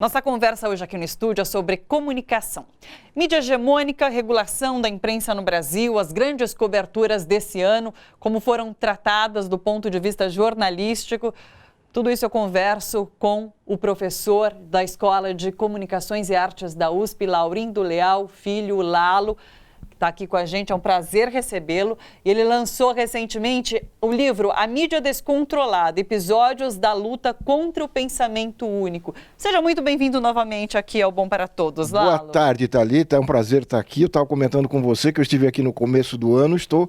Nossa conversa hoje aqui no estúdio é sobre comunicação. Mídia hegemônica, regulação da imprensa no Brasil, as grandes coberturas desse ano, como foram tratadas do ponto de vista jornalístico. Tudo isso eu converso com o professor da Escola de Comunicações e Artes da USP, Laurindo Leal Filho, Lalo, que está aqui com a gente. É um prazer recebê-lo. Ele lançou recentemente o livro A Mídia Descontrolada, Episódios da Luta contra o Pensamento Único. Seja muito bem-vindo novamente aqui ao Bom para Todos, Lalo. Boa tarde, Thalita. É um prazer estar aqui. Eu estava comentando com você que eu estive aqui no começo do ano, estou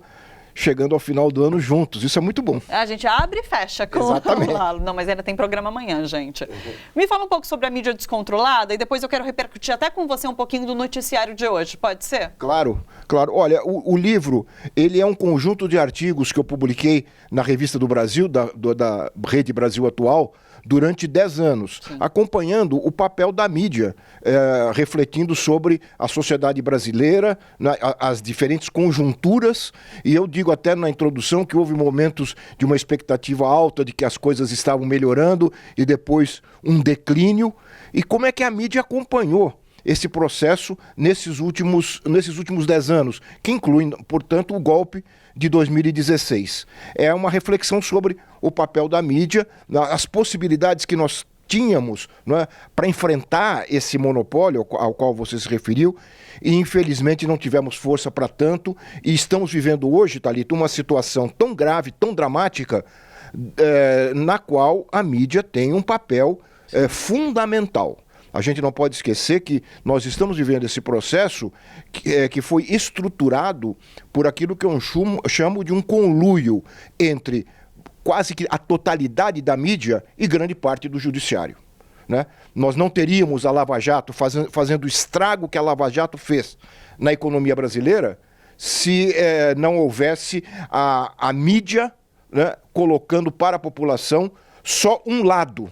chegando ao final do ano juntos. Isso é muito bom. A gente abre e fecha com Exatamente. o Lalo. Não, mas ainda tem programa amanhã, gente. Me fala um pouco sobre a mídia descontrolada e depois eu quero repercutir até com você um pouquinho do noticiário de hoje. Pode ser? Claro, claro. Olha, o livro, ele é um conjunto de artigos que eu publiquei na Revista do Brasil, da Rede Brasil Atual, durante 10 anos, acompanhando o papel da mídia, refletindo sobre a sociedade brasileira, as diferentes conjunturas, e eu digo até na introdução que houve momentos de uma expectativa alta de que as coisas estavam melhorando e depois um declínio, e como é que a mídia acompanhou esse processo nesses últimos 10 anos, que inclui, portanto, o golpe de 2016. É uma reflexão sobre o papel da mídia, as possibilidades que nós tínhamos, não é, para enfrentar esse monopólio ao qual você se referiu, e infelizmente não tivemos força para tanto, e estamos vivendo hoje, Thalita, uma situação tão grave, tão dramática, na qual a mídia tem um papel fundamental. A gente não pode esquecer que nós estamos vivendo esse processo que foi estruturado por aquilo que eu chamo de um conluio entre quase que a totalidade da mídia e grande parte do judiciário, né? Nós não teríamos a Lava Jato fazendo o estrago que a Lava Jato fez na economia brasileira se não houvesse a mídia, né, colocando para a população só um lado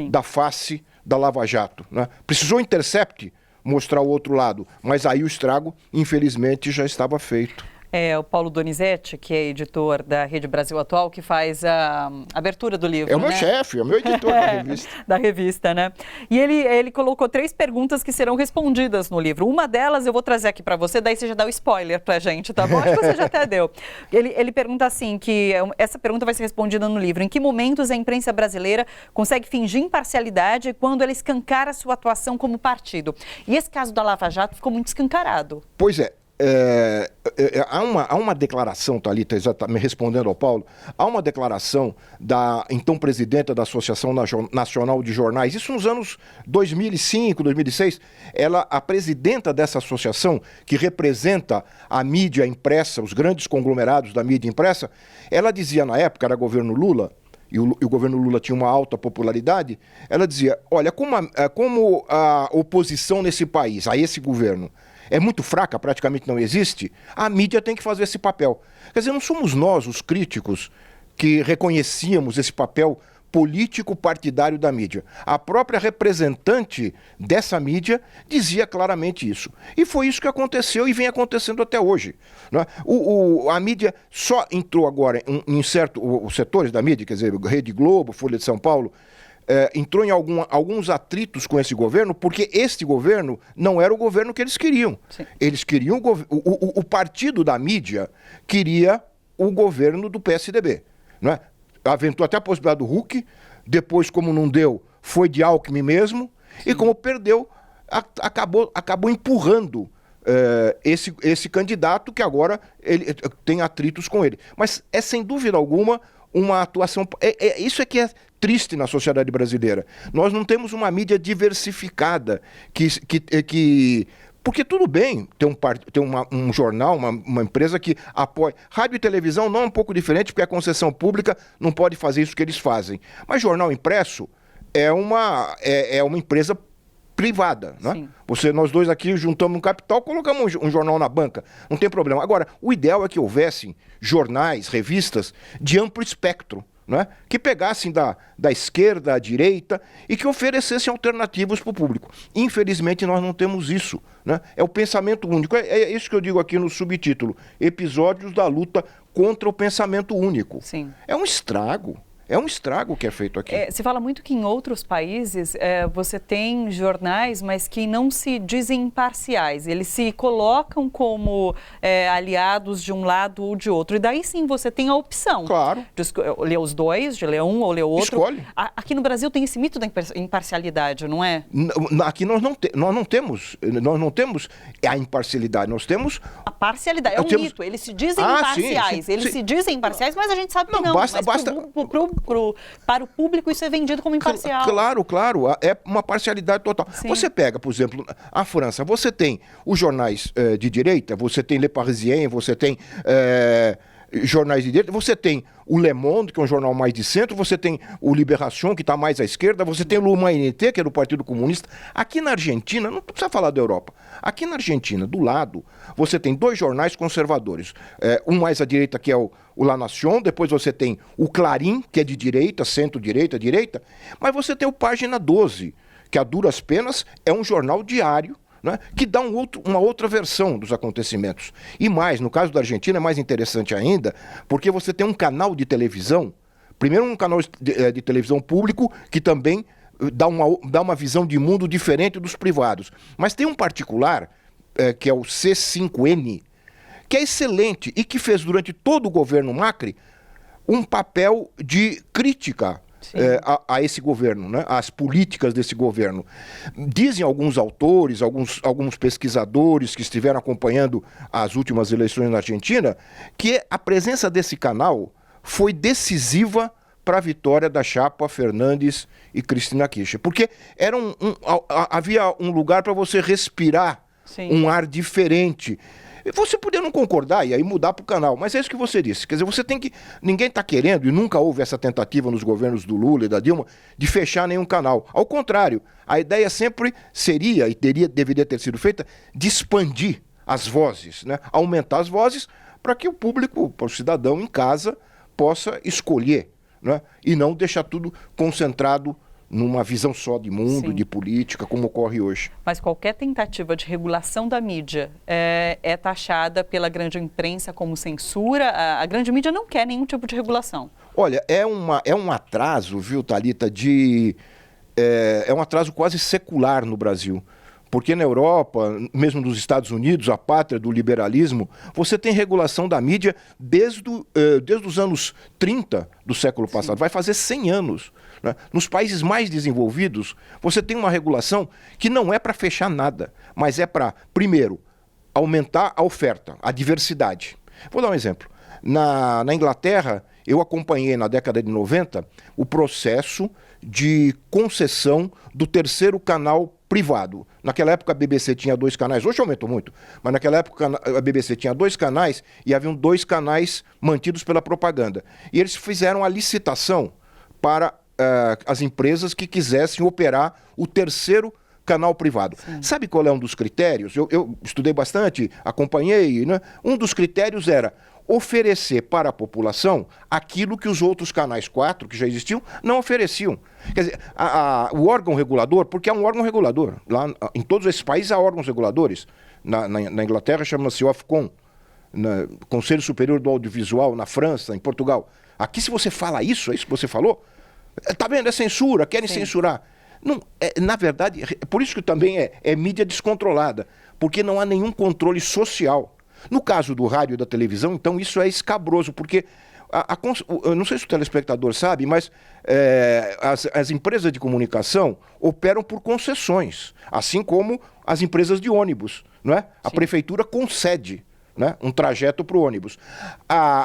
da face da Lava Jato, né? Precisou o Intercept mostrar o outro lado, mas aí o estrago, infelizmente, já estava feito. É o Paulo Donizete, que é editor da Rede Brasil Atual, que faz a abertura do livro. É o meu chefe, é o meu editor da revista. Da revista, né? E ele colocou 3 perguntas que serão respondidas no livro. Uma delas eu vou trazer aqui para você, daí você já dá o spoiler pra gente, tá bom? Acho que você já até deu. Ele pergunta assim, que essa pergunta vai ser respondida no livro. Em que momentos a imprensa brasileira consegue fingir imparcialidade quando ela escancara sua atuação como partido? E esse caso da Lava Jato ficou muito escancarado. Pois é. Há uma declaração, Thalita, exatamente respondendo ao Paulo, há uma declaração da então presidenta da Associação Nacional de Jornais, isso nos anos 2005, 2006, a presidenta dessa associação, que representa a mídia impressa, os grandes conglomerados da mídia impressa, ela dizia na época, era governo Lula, e o governo Lula tinha uma alta popularidade, ela dizia, olha, como a oposição nesse país, a esse governo, é muito fraca, praticamente não existe, a mídia tem que fazer esse papel. Quer dizer, não somos nós, os críticos, que reconhecíamos esse papel político-partidário da mídia. A própria representante dessa mídia dizia claramente isso. E foi isso que aconteceu e vem acontecendo até hoje, né? A mídia só entrou agora em certos setores da mídia, quer dizer, Rede Globo, Folha de São Paulo, entrou em alguns atritos com esse governo, porque este governo não era o governo que eles queriam. Sim. Eles queriam o partido da mídia queria o governo do PSDB, não é? Aventou até a possibilidade do Huck, depois, como não deu, foi de Alckmin mesmo. Sim. E como perdeu, acabou empurrando esse candidato que agora ele tem atritos com ele. Mas é sem dúvida alguma uma atuação... Isso é que é triste na sociedade brasileira. Nós não temos uma mídia diversificada porque tudo bem ter um jornal, uma empresa que apoia. Rádio e televisão não é um pouco diferente, porque a concessão pública não pode fazer isso que eles fazem. Mas jornal impresso é uma empresa privada, né? Nós dois aqui juntamos um capital, colocamos um jornal na banca, não tem problema. Agora, o ideal é que houvessem jornais, revistas de amplo espectro, né? Que pegassem da esquerda à direita e que oferecessem alternativas para o público. Infelizmente, nós não temos isso, né? É o pensamento único. É isso que eu digo aqui no subtítulo: Episódios da luta contra o pensamento único. Sim. É um estrago. É um estrago que é feito aqui. Se fala muito que em outros países você tem jornais, mas que não se dizem imparciais. Eles se colocam como aliados de um lado ou de outro. E daí sim você tem a opção. Claro. De ler os dois, de ler um ou ler o outro. Escolhe. Aqui no Brasil tem esse mito da imparcialidade, não é? Aqui nós não temos a imparcialidade, nós temos... A parcialidade, é um mito. Eles se dizem imparciais. Sim. Eles se dizem imparciais, mas a gente sabe que não. Basta... Para o público isso é vendido como imparcial. Claro. É uma parcialidade total. Sim. Você pega, por exemplo, a França, você tem os jornais de direita, você tem Le Parisien, você tem jornais de direita, você tem o Le Monde, que é um jornal mais de centro, você tem o Libération, que está mais à esquerda, você tem o L'Humanité, que é do Partido Comunista. Aqui na Argentina, não precisa falar da Europa, aqui na Argentina, do lado, você tem 2 jornais conservadores. Um mais à direita, que é o La Nación, depois você tem o Clarín, que é de direita, centro-direita, direita, mas você tem o Página 12, que a duras penas é um jornal diário, né, que dá uma outra versão dos acontecimentos. E mais, no caso da Argentina é mais interessante ainda, porque você tem um canal de televisão, primeiro um canal de televisão público, que também dá uma visão de mundo diferente dos privados. Mas tem um particular, que é o C5N, que é excelente e que fez durante todo o governo Macri um papel de crítica a esse governo, né? Às políticas desse governo. Dizem alguns autores, alguns pesquisadores que estiveram acompanhando as últimas eleições na Argentina, que a presença desse canal foi decisiva para a vitória da chapa Fernandes e Cristina Kirchner, porque havia um lugar para você respirar um ar diferente. Você poderia não concordar e aí mudar para o canal, mas é isso que você disse. Quer dizer, você tem que... Ninguém está querendo, e nunca houve essa tentativa nos governos do Lula e da Dilma, de fechar nenhum canal. Ao contrário, a ideia sempre seria, e deveria ter sido feita, de expandir as vozes, né? Aumentar as vozes para que o público, para o cidadão em casa, possa escolher, né? E não deixar tudo concentrado numa visão só de mundo, de política, como ocorre hoje. Mas qualquer tentativa de regulação da mídia é taxada pela grande imprensa como censura. A grande mídia não quer nenhum tipo de regulação. Olha, é um atraso, viu, Thalita, é um atraso quase secular no Brasil. Porque na Europa, mesmo nos Estados Unidos, a pátria do liberalismo, você tem regulação da mídia desde os anos 30 do século passado. Vai fazer 100 anos. Né? Nos países mais desenvolvidos, você tem uma regulação que não é para fechar nada, mas é para, primeiro, aumentar a oferta, a diversidade. Vou dar um exemplo. Na Inglaterra, eu acompanhei na década de 90 o processo de concessão do terceiro canal privado. Naquela época a BBC tinha 2 canais, hoje aumentou muito, mas naquela época a BBC tinha 2 canais e haviam 2 canais mantidos pela propaganda. E eles fizeram a licitação para as empresas que quisessem operar o terceiro canal privado. Sim. Sabe qual é um dos critérios? Eu estudei bastante, acompanhei, né? Um dos critérios era oferecer para a população aquilo que os outros canais 4, que já existiam, não ofereciam. Quer dizer, o órgão regulador, porque é um órgão regulador, lá em todos esses países há órgãos reguladores. Na Inglaterra chama-se Ofcom, Conselho Superior do Audiovisual, na França, em Portugal. Aqui, se você fala isso, é isso que você falou, tá vendo? É censura, querem censurar. Não, na verdade, por isso que também é mídia descontrolada, porque não há nenhum controle social. No caso do rádio e da televisão, então, isso é escabroso, porque, eu não sei se o telespectador sabe, mas as empresas de comunicação operam por concessões, assim como as empresas de ônibus, não é? A prefeitura concede, né, um trajeto para o ônibus.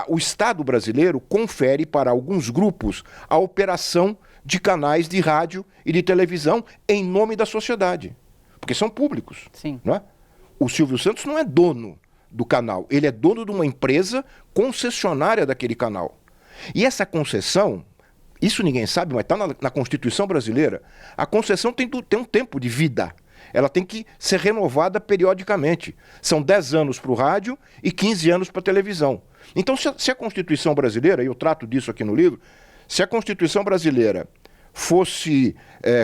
O Estado brasileiro confere para alguns grupos a operação de canais de rádio e de televisão em nome da sociedade, porque são públicos. Sim. Não é? O Silvio Santos não é dono do canal, ele é dono de uma empresa concessionária daquele canal. E essa concessão, isso ninguém sabe, mas está na Constituição brasileira, a concessão tem um tempo de vida. Ela tem que ser renovada periodicamente. São 10 anos para o rádio e 15 anos para a televisão. Então, se a Constituição brasileira, e eu trato disso aqui no livro, se a Constituição brasileira fosse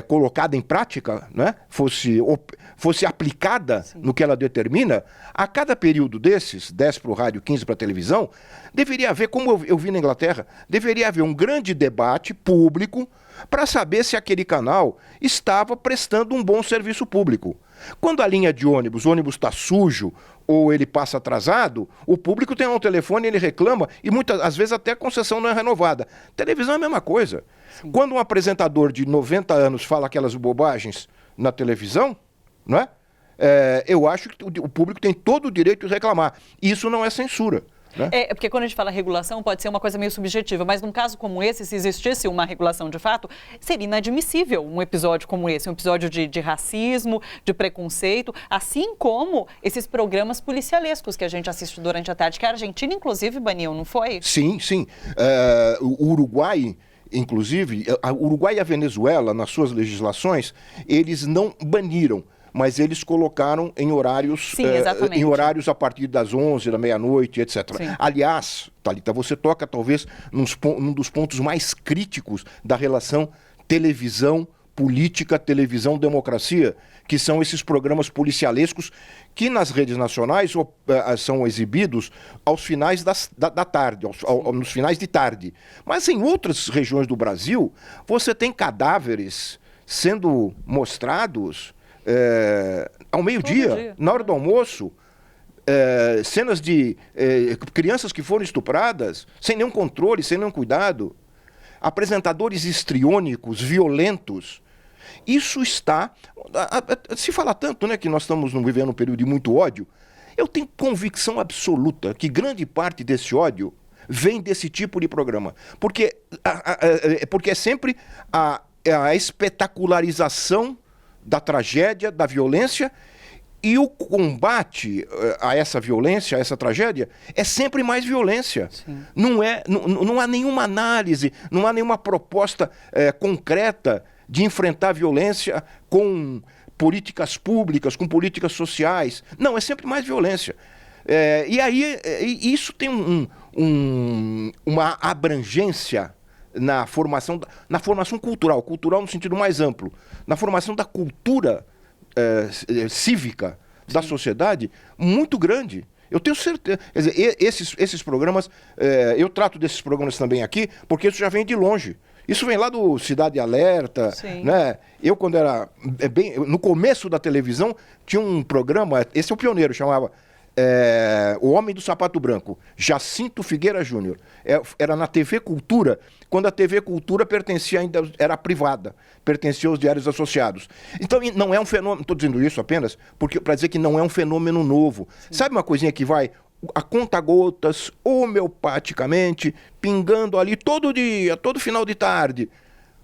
colocada em prática, né? fosse aplicada no que ela determina, a cada período desses, 10 para o rádio, 15 para a televisão, deveria haver, como eu vi na Inglaterra, deveria haver um grande debate público para saber se aquele canal estava prestando um bom serviço público. Quando a linha de ônibus, o ônibus está sujo ou ele passa atrasado, o público tem um telefone, ele reclama e às vezes até a concessão não é renovada. Televisão é a mesma coisa. Sim. Quando um apresentador de 90 anos fala aquelas bobagens na televisão, não é? Eu acho que o público tem todo o direito de reclamar. Isso não é censura. Né? Porque quando a gente fala regulação, pode ser uma coisa meio subjetiva, mas num caso como esse, se existisse uma regulação de fato, seria inadmissível um episódio como esse, um episódio de racismo, de preconceito, assim como esses programas policialescos que a gente assiste durante a tarde, que a Argentina, inclusive, baniu, não foi? Sim, sim. O Uruguai, inclusive, o Uruguai e a Venezuela, nas suas legislações, eles não baniram, mas eles colocaram em horários, em horários a partir das 11, da meia-noite, etc. Sim. Aliás, Thalita, você toca talvez num dos pontos mais críticos da relação televisão, política, televisão, democracia, que são esses programas policialescos que nas redes nacionais são exibidos aos finais da tarde, nos finais de tarde. Mas em outras regiões do Brasil, você tem cadáveres sendo mostrados ao meio-dia, na hora do almoço, cenas de crianças que foram estupradas, sem nenhum controle, sem nenhum cuidado, apresentadores histriônicos, violentos. Isso está... Se fala tanto, né, que nós estamos vivendo um período de muito ódio, eu tenho convicção absoluta que grande parte desse ódio vem desse tipo de programa. Porque é sempre a espetacularização da tragédia, da violência, e o combate a essa violência, a essa tragédia, é sempre mais violência. Não há nenhuma análise, não há nenhuma proposta concreta de enfrentar a violência com políticas públicas, com políticas sociais. Não, é sempre mais violência. E aí isso tem uma abrangência na formação cultural no sentido mais amplo, na formação da cultura cívica da sociedade muito grande. Eu tenho certeza. Quer dizer, esses programas, eu trato desses programas também aqui, porque isso já vem de longe. Isso vem lá do Cidade Alerta, né? Eu, quando era no começo da televisão, tinha um programa, esse é o pioneiro, chamava O Homem do Sapato Branco, Jacinto Figueira Júnior. Era na TV Cultura, quando a TV Cultura pertencia ainda, era privada, pertencia aos diários associados. Então não é um fenômeno, estou dizendo isso apenas para dizer que não é um fenômeno novo. Sim. Sabe uma coisinha que vai a conta-gotas, homeopaticamente, pingando ali todo dia, todo final de tarde?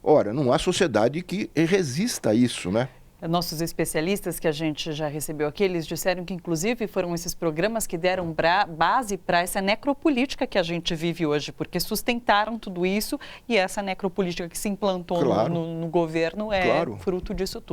Ora, não há sociedade que resista a isso, né? Nossos especialistas que a gente já recebeu aqui, eles disseram que inclusive foram esses programas que deram base para essa necropolítica que a gente vive hoje, porque sustentaram tudo isso e essa necropolítica que se implantou no governo é fruto disso tudo.